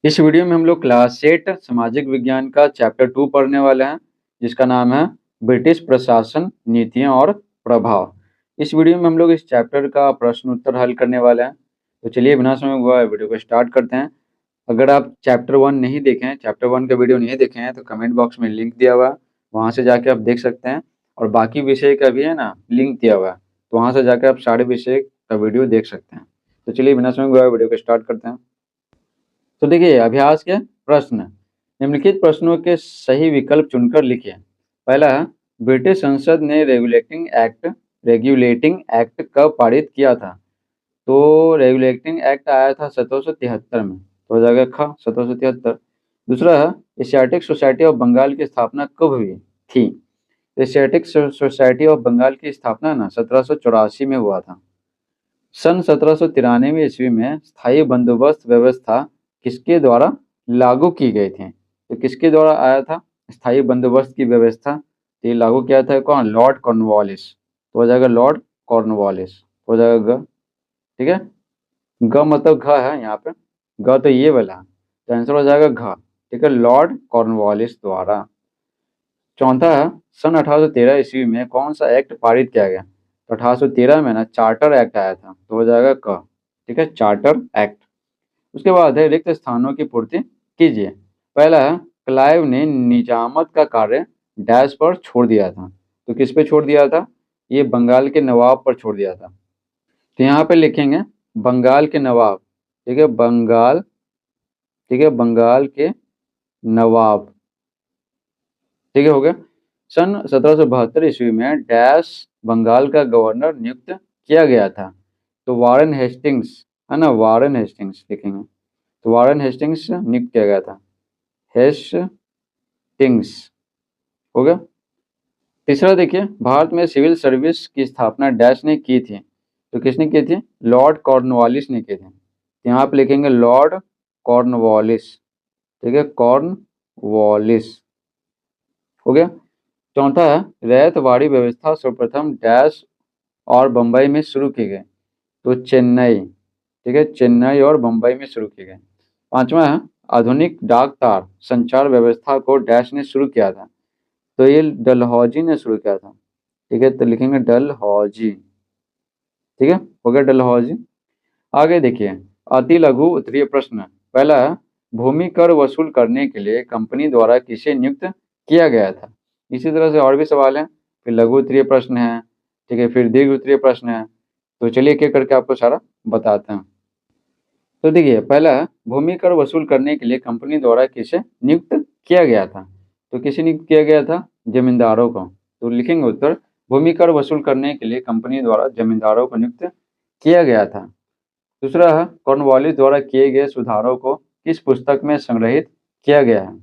इस वीडियो में हम लोग क्लास 8 सामाजिक विज्ञान का चैप्टर 2 पढ़ने वाले हैं, जिसका नाम है ब्रिटिश प्रशासन, नीतियां और प्रभाव। इस वीडियो में हम लोग इस चैप्टर का प्रश्न उत्तर हल करने वाले हैं। तो चलिए बिना समय गवाए वीडियो को स्टार्ट करते हैं। अगर आप चैप्टर 1 नहीं देखे हैं, चैप्टर 1 का वीडियो नहीं देखे हैं, तो कमेंट बॉक्स में लिंक दिया हुआ है, वहाँ से जाके आप देख सकते हैं। और बाकी विषय का भी है ना, लिंक दिया हुआ है, तो वहाँ से जाकर आप सारे विषय का वीडियो देख सकते हैं। तो चलिए बिना समय गवाए वीडियो को स्टार्ट करते हैं। तो देखिए अभ्यास के प्रश्न, निम्नलिखित प्रश्नों के सही विकल्प चुनकर लिखिए। पहला है, ब्रिटिश संसद ने रेगुलेटिंग एक्ट कब पारित किया था? तो रेगुलेटिंग एक्ट आया था 1773 में, तो हो जाएगा ख 1773। दूसरा है, एशियाटिक सोसाइटी ऑफ बंगाल की स्थापना कब हुई थी? एशियाटिक सोसाइटी ऑफ बंगाल की स्थापना ना 1784 में हुआ था। सन 1793 ईस्वी में स्थायी बंदोबस्त व्यवस्था किसके द्वारा लागू की गई थी? तो किसके द्वारा आया था स्थायी बंदोबस्त की व्यवस्था? तो ये लागू किया था कौन? Lord Cornwallis. तो हो जाएगा लॉर्ड कॉर्नवालिस, हो जाएगा ग। ठीक है, ग मतलब घ है यहाँ पे, ग तो ये वाला, तो आंसर हो जाएगा घ। ठीक है, लॉर्ड कॉर्नवालिस द्वारा। चौथा है, सन 1813 ईस्वी में कौन सा एक्ट पारित किया गया? तो 1813 में ना चार्टर एक्ट आया था, तो हो जाएगा क। ठीक है, चार्टर एक्ट। उसके बाद है, रिक्त स्थानों की पूर्ति कीजिए। पहला है, क्लाइव ने निजामत का कार्य डैश पर छोड़ दिया था। तो किस पे छोड़ दिया था? ये बंगाल के नवाब पर छोड़ दिया था। तो यहाँ पे लिखेंगे बंगाल के नवाब। ठीक है, बंगाल, ठीक है, बंगाल के नवाब। ठीक है, हो गया। सन 1772 ईस्वी में डैश बंगाल का गवर्नर नियुक्त किया गया था। तो वारेन हेस्टिंग्स, है ना, वारेन हेस्टिंग्स लिखेंगे। तो वारेन हेस्टिंग्स नियुक्त किया गया था, हेस्टिंग्स। हो गया। तीसरा देखिए, भारत में सिविल सर्विस की स्थापना डैश ने की थी। तो किसने की थी? लॉर्ड कॉर्नवालिस ने की थी। तो यहाँ पे लिखेंगे लॉर्ड कॉर्नवालिस। ठीक है, कॉर्नवालिस। हो गया। चौथा है, रैयतवाड़ी व्यवस्था सर्वप्रथम डैश और बम्बई में शुरू की गई। तो चेन्नई। ठीक है, चेन्नई और बम्बई में शुरू की गई। पांचवा है, आधुनिक डाक तार संचार व्यवस्था को डैश ने शुरू किया था। तो ये डलहौजी ने शुरू किया था। ठीक है, तो लिखेंगे डलहौजी। ठीक है, हो गया डलहौजी। आगे देखिए, अति लघु उत्तरीय प्रश्न। पहला है, भूमि कर वसूल करने के लिए कंपनी द्वारा किसे नियुक्त किया गया था? इसी तरह से और भी सवाल हैं, फिर लघु उत्तरीय प्रश्न है, ठीक है, फिर दीर्घ उत्तरीय प्रश्न है। तो चलिए एक एक करके आपको सारा बताते हैं। तो देखिए, पहला है, भूमि कर वसूल करने के लिए कंपनी द्वारा किसे नियुक्त किया गया था? तो किसे नियुक्त किया गया था? जमींदारों को। तो लिखेंगे उत्तर, भूमि कर वसूल करने के लिए कंपनी द्वारा जमींदारों को नियुक्त किया गया था। दूसरा है, कॉर्नवालिस द्वारा किए गए सुधारों को किस पुस्तक में संग्रहित किया गया है?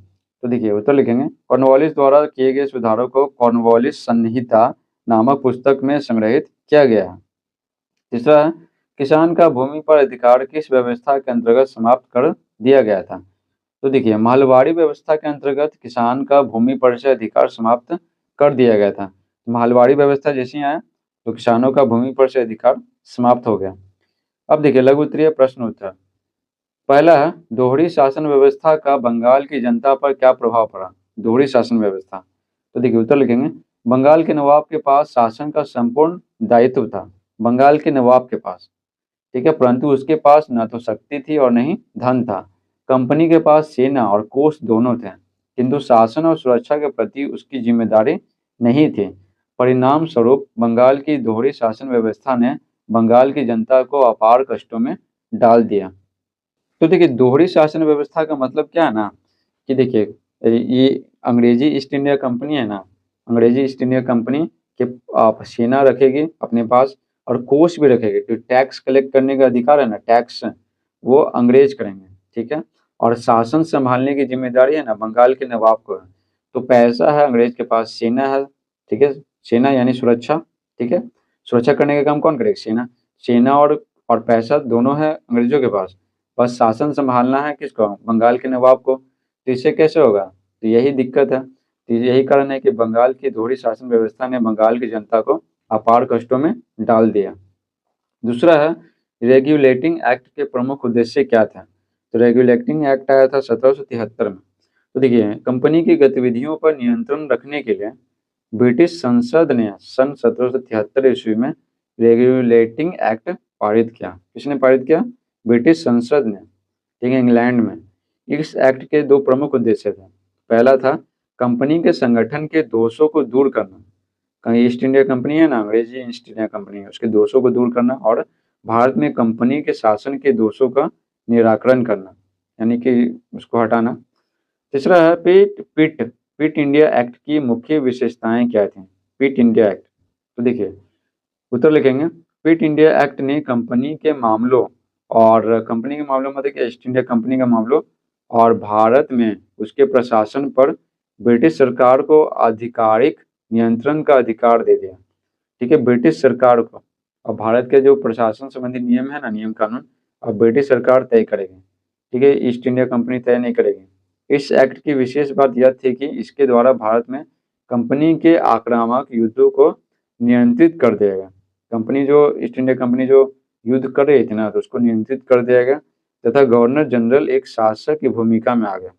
तो देखिए उत्तर लिखेंगे, कॉर्नवालिस द्वारा किए गए सुधारों को कॉर्नवालिस संहिता नामक पुस्तक में संग्रहित किया गया है। तीसरा है, किसान का भूमि पर अधिकार किस व्यवस्था के अंतर्गत समाप्त कर दिया गया था? तो देखिए, महलवाड़ी व्यवस्था के अंतर्गत किसान का भूमि पर से अधिकार समाप्त कर दिया गया था। महलवाड़ी व्यवस्था जैसे ही आया तो किसानों का भूमि पर से अधिकार समाप्त हो गया। अब देखिए लघु उत्तरीय प्रश्न उत्तर। पहला है, दोहरी शासन व्यवस्था का बंगाल की जनता पर क्या प्रभाव पड़ा? दोहरी शासन व्यवस्था। तो देखिए उत्तर लिखेंगे, बंगाल के नवाब के पास शासन का संपूर्ण दायित्व था। बंगाल के नवाब के पास, ठीक है, परंतु उसके पास न तो शक्ति थी और न ही धन था। कंपनी के पास सेना और कोष दोनों थे, किंतु शासन और सुरक्षा के प्रति उसकी जिम्मेदारी नहीं थी। परिणाम स्वरूप बंगाल की दोहरी शासन व्यवस्था ने बंगाल की जनता को अपार कष्टों में डाल दिया। तो देखिए, दोहरी शासन व्यवस्था का मतलब क्या है ना, कि देखिए ये अंग्रेजी ईस्ट इंडिया कंपनी है ना, अंग्रेजी ईस्ट इंडिया कंपनी के आप सेना रखेगी अपने पास और कोष भी रखेगी। तो टैक्स कलेक्ट करने का अधिकार है ना, टैक्स वो अंग्रेज करेंगे। ठीक है, और शासन संभालने की जिम्मेदारी है ना बंगाल के नवाब को है। तो पैसा है अंग्रेज के पास, सेना है, ठीक है, सेना यानी सुरक्षा। ठीक है, सुरक्षा करने का काम कौन करेगा? सेना। सेना और पैसा दोनों है अंग्रेजों के पास, बस शासन संभालना है किसको? बंगाल के नवाब को। तो इससे कैसे होगा? तो यही दिक्कत है। तो यही कारण है कि बंगाल की दोहरी शासन व्यवस्था ने बंगाल की जनता को अपार कष्टों में डाल दिया। दूसरा है, रेगुलेटिंग एक्ट के प्रमुख उद्देश्य क्या था? तो रेगुलेटिंग एक्ट आया था 1773 में। तो देखिए कंपनी की गतिविधियों पर नियंत्रण रखने के लिए ब्रिटिश संसद ने सन 1773 ईस्वी में रेगुलेटिंग एक्ट पारित किया। किसने पारित किया? ब्रिटिश संसद ने, ठीक है, इंग्लैंड में। इस एक्ट के दो प्रमुख उद्देश्य थे। पहला था कंपनी के संगठन के दोषों को दूर करना। कहीं ईस्ट इंडिया कंपनी है ना, अंग्रेजी ईस्ट इंडिया कंपनी है, उसके दोषों को दूर करना, और भारत में कंपनी के शासन के दोषों का निराकरण करना, यानी कि उसको हटाना। तीसरा है पिट इंडिया एक्ट की मुख्य विशेषताएं क्या थी? पिट इंडिया एक्ट, तो देखिए उत्तर लिखेंगे। पिट इंडिया एक्ट ने कंपनी के मामलों में देखिए ईस्ट इंडिया कंपनी के मामलों और भारत में उसके प्रशासन पर ब्रिटिश सरकार को आधिकारिक नियंत्रण का अधिकार दे दिया। ठीक है, ब्रिटिश सरकार को। और भारत के जो प्रशासन संबंधी नियम है ना, नियम कानून, अब ब्रिटिश सरकार तय करेगी। ठीक है, ईस्ट इंडिया कंपनी तय नहीं करेगी। इस एक्ट की विशेष बात यह थी कि इसके द्वारा भारत में कंपनी के आक्रामक युद्धों को नियंत्रित कर दिया गया। कंपनी जो ईस्ट इंडिया कंपनी जो युद्ध कर रही थी ना, तो उसको नियंत्रित कर दिया गया तथा गवर्नर जनरल एक शासक की भूमिका में आ गया।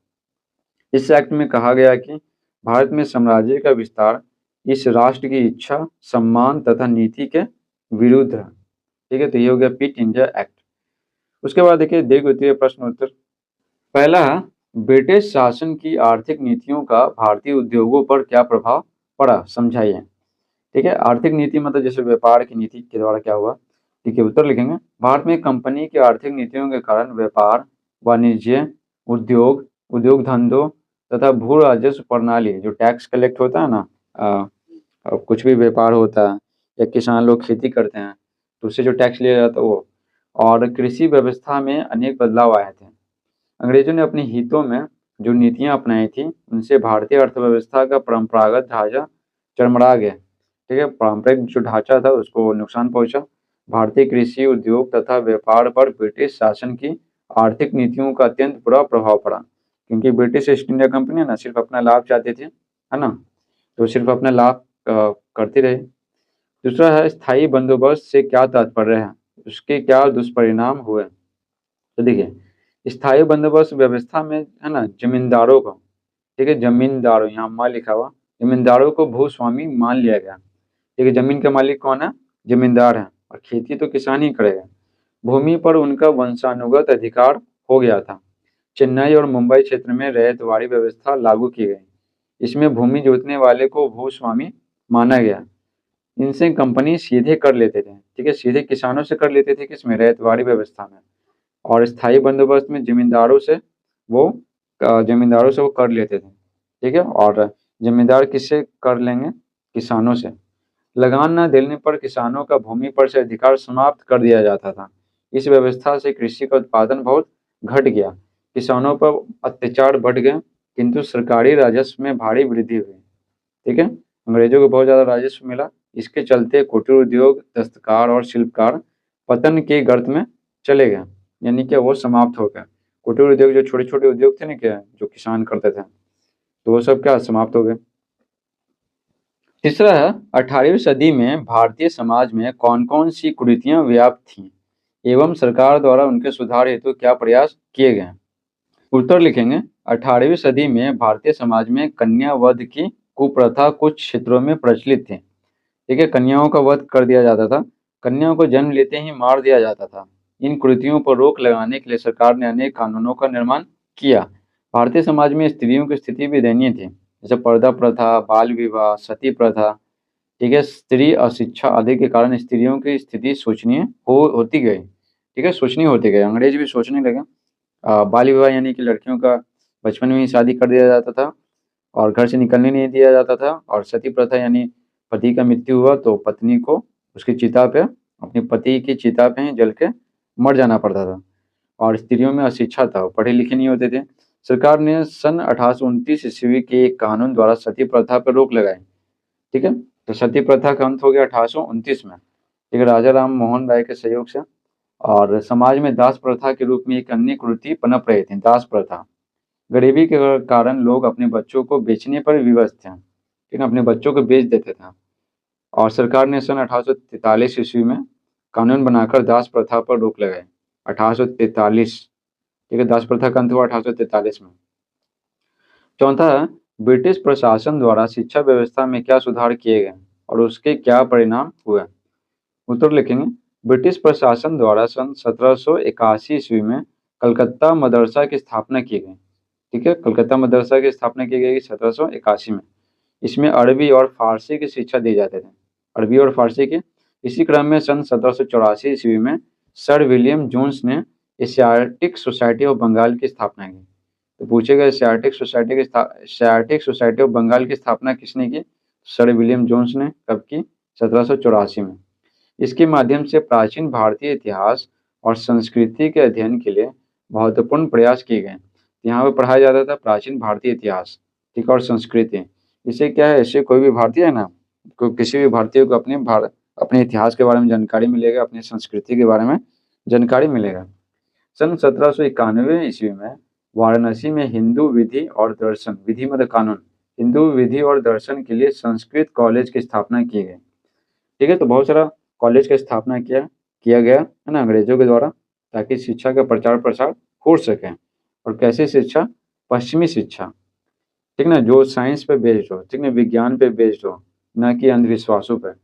इस एक्ट में कहा गया कि भारत में साम्राज्य का विस्तार इस राष्ट्र की इच्छा, सम्मान तथा नीति के विरुद्ध है। ठीक है, तो ये हो गया पिट इंडिया एक्ट। उसके बाद देखिए दीर्घ उत्तरीय प्रश्न उत्तर। पहला, ब्रिटिश शासन की आर्थिक नीतियों का भारतीय उद्योगों पर क्या प्रभाव पड़ा, समझाइए। ठीक है, आर्थिक नीति मतलब जैसे व्यापार की नीति के द्वारा क्या हुआ। ठीक है, उत्तर लिखेंगे। भारत में कंपनी की आर्थिक नीतियों के कारण व्यापार, वाणिज्य, उद्योग, उद्योग धंधों तथा भू राजस्व प्रणाली, जो टैक्स कलेक्ट होता है ना, कुछ भी व्यापार होता है या किसान लोग खेती करते हैं तो उससे जो टैक्स लिया जाता है वो, और कृषि व्यवस्था में अनेक बदलाव आए थे। अंग्रेजों ने अपने हितों में जो नीतियां अपनाई थी उनसे भारतीय अर्थव्यवस्था का परंपरागत ढांचा चरमरा गया। ठीक है, पारंपरिक जो ढांचा था उसको नुकसान पहुंचा। भारतीय कृषि उद्योग तथा व्यापार पर ब्रिटिश शासन की आर्थिक नीतियों का अत्यंत बुरा प्रभाव पड़ा, क्योंकि ब्रिटिश ईस्ट इंडिया कंपनी है ना सिर्फ अपना लाभ चाहते थे, है ना, तो सिर्फ अपना लाभ करती रही। दूसरा है स्थायी बंदोबस्त से क्या तात्पर्य है, उसके क्या दुष्परिणाम हुए। तो देखिए स्थायी बंदोबस्त व्यवस्था में है ना जमींदारों को, ठीक है, जमींदारों, यहाँ माँ लिखा हुआ, जमींदारों को भूस्वामी मान लिया गया। ठीक है, जमीन का मालिक कौन है? जमींदार है, और खेती तो किसान ही करेगा। भूमि पर उनका वंशानुगत अधिकार हो गया था। चेन्नई और मुंबई क्षेत्र में रैयतवाड़ी व्यवस्था लागू की गई। इसमें भूमि जोतने वाले को भूस्वामी माना गया। इनसे कंपनी सीधे कर लेते थे, ठीक है, सीधे किसानों से कर लेते थे, किसमें? रैयतवाड़ी व्यवस्था में। और स्थायी बंदोबस्त में जमींदारों से वो कर लेते थे। ठीक है, और जमींदार किससे कर लेंगे? किसानों से। लगान न देने पर किसानों का भूमि पर से अधिकार समाप्त कर दिया जाता था। इस व्यवस्था से कृषि का उत्पादन बहुत घट गया, किसानों पर अत्याचार बढ़ गए, किंतु सरकारी राजस्व में भारी वृद्धि हुई। ठीक है, अंग्रेजों को बहुत ज्यादा राजस्व मिला। इसके चलते कुटीर उद्योग, दस्तकार और शिल्पकार पतन के गर्त में चले गए, यानी कि वो समाप्त हो गए। कुटीर उद्योग जो छोटे छोटे उद्योग थे ना, क्या जो किसान करते थे, तो वो सब क्या समाप्त हो गए। तीसरा है 18वीं सदी में भारतीय समाज में कौन कौन सी कुरीतियां व्याप्त थीं एवं सरकार द्वारा उनके सुधार हेतु क्या प्रयास किए गए। उत्तर लिखेंगे। 18वीं सदी में भारतीय समाज में कन्या वध की कुप्रथा कुछ क्षेत्रों में प्रचलित थी। ठीक है, कन्याओं का वध कर दिया जाता था, कन्याओं को जन्म लेते ही मार दिया जाता था। इन कुरीतियों पर रोक लगाने के लिए सरकार ने अनेक कानूनों का निर्माण किया। भारतीय समाज में स्त्रियों की स्थिति भी दयनीय थी, जैसे पर्दा प्रथा, बाल विवाह, सती प्रथा। ठीक है, स्त्री अशिक्षा आदि के कारण स्त्रियों की स्थिति शोचनीय होती गई। ठीक है, शोचनीय होती गई, अंग्रेज भी सोचने लगे। बाल विवाह यानी कि लड़कियों का बचपन में ही शादी कर दिया जाता था और घर से निकलने नहीं दिया जाता था। और सती प्रथा यानी पति का मृत्यु हुआ तो पत्नी को उसकी चिता पे, अपने पति की चिता पे ही जल के मर जाना पड़ता था। और स्त्रियों में अशिक्षा था, पढ़े लिखे नहीं होते थे। सरकार ने सन 1829 ईस्वी के एक कानून द्वारा सती प्रथा पर रोक लगाई। ठीक है, तो सती प्रथा का अंत हो गया 1829 में, ठीक है, राजा राम मोहन राय के सहयोग से। और समाज में दास प्रथा के रूप में एक अन्य कुरीति पनप रही थी, दास प्रथा। गरीबी के कारण लोग अपने बच्चों को बेचने पर विवश थे, ठीक है, अपने बच्चों को बेच देते थे। और सरकार ने सन 1843 ईस्वी में कानून बनाकर दास प्रथा पर रोक लगाई। 1843, ठीक है, दास प्रथा का अंत हुआ 1843 में। चौथा है, ब्रिटिश प्रशासन द्वारा शिक्षा व्यवस्था में क्या सुधार किए गए और उसके क्या परिणाम हुए। उत्तर लिखेंगे, ब्रिटिश प्रशासन द्वारा सन 1781 ईस्वी में कलकत्ता मदरसा की स्थापना की गई। ठीक है, कलकत्ता मदरसा की स्थापना की गई 1781 में। इसमें अरबी और फारसी की शिक्षा दी जाते थे, अरबी और फारसी की। इसी क्रम में सन 1784 ईस्वी में सर विलियम जोन्स ने एशियाटिक सोसाइटी ऑफ बंगाल की स्थापना की। तो पूछेगा एशियाटिक सोसाइटी ऑफ बंगाल की स्थापना किसने की? सर विलियम जोन्स ने। कब की? 1784 में। इसके माध्यम से प्राचीन भारतीय इतिहास और संस्कृति के अध्ययन के लिए महत्वपूर्ण प्रयास किए गए। यहाँ पर पढ़ाया जाता था प्राचीन भारतीय इतिहास, ठीक, और संस्कृति। इससे क्या है, इससे कोई भी भारतीय है ना, किसी भी भारतीय को अपने इतिहास के बारे में जानकारी मिलेगा, अपनी संस्कृति के बारे में जानकारी मिलेगा। सन 1791 ईस्वी में वाराणसी में हिंदू विधि और दर्शन, विधि मतलब कानून, हिंदू विधि और दर्शन के लिए संस्कृत कॉलेज की स्थापना की गई। ठीक है, तो बहुत सारा कॉलेज का स्थापना किया गया है ना अंग्रेजों के द्वारा, ताकि शिक्षा का प्रचार प्रसार हो सके। और कैसी शिक्षा? पश्चिमी शिक्षा, ठीक ना, जो साइंस पे बेस्ड हो, ठीक ना, विज्ञान पे बेस्ड हो, ना कि अंधविश्वासों पर।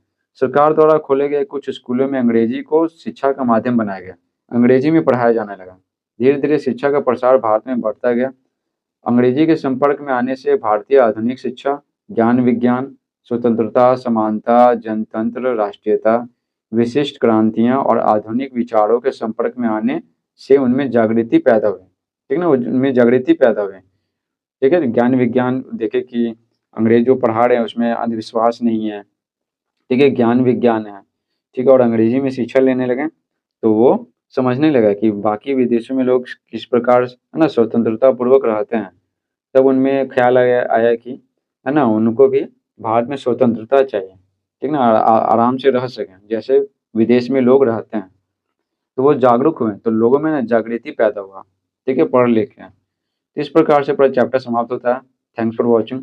सरकार द्वारा खोले गए कुछ स्कूलों में अंग्रेजी को शिक्षा का माध्यम बनाया गया, अंग्रेजी में पढ़ाया जाने लगा। धीरे धीरे शिक्षा का प्रसार भारत में बढ़ता गया। अंग्रेजी के संपर्क में आने से भारतीय आधुनिक शिक्षा, ज्ञान विज्ञान, स्वतंत्रता, समानता, जनतंत्र, राष्ट्रीयता, विशिष्ट क्रांतियां और आधुनिक विचारों के संपर्क में आने से उनमें जागृति पैदा हुई। ठीक ना, उनमें जागृति पैदा हुई। ठीक है, ज्ञान विज्ञान देखे कि अंग्रेज जो पढ़ा रहे हैं उसमें अंधविश्वास नहीं है, ठीक है, ज्ञान विज्ञान है, ठीक है, और अंग्रेजी में शिक्षा लेने लगे तो वो समझने लगा कि बाकी विदेशों में लोग किस प्रकार है ना स्वतंत्रता पूर्वक रहते हैं। तब उनमें ख्याल आया कि है ना उनको भी भारत में स्वतंत्रता चाहिए, ठीक ना, आराम से रह सकें जैसे विदेश में लोग रहते हैं। तो वो जागरूक हुए, तो लोगों में ना जागृति पैदा हुआ, ठीक है, पढ़ लिख के। इस प्रकार से पूरा चैप्टर समाप्त होता है। Thanks for watching.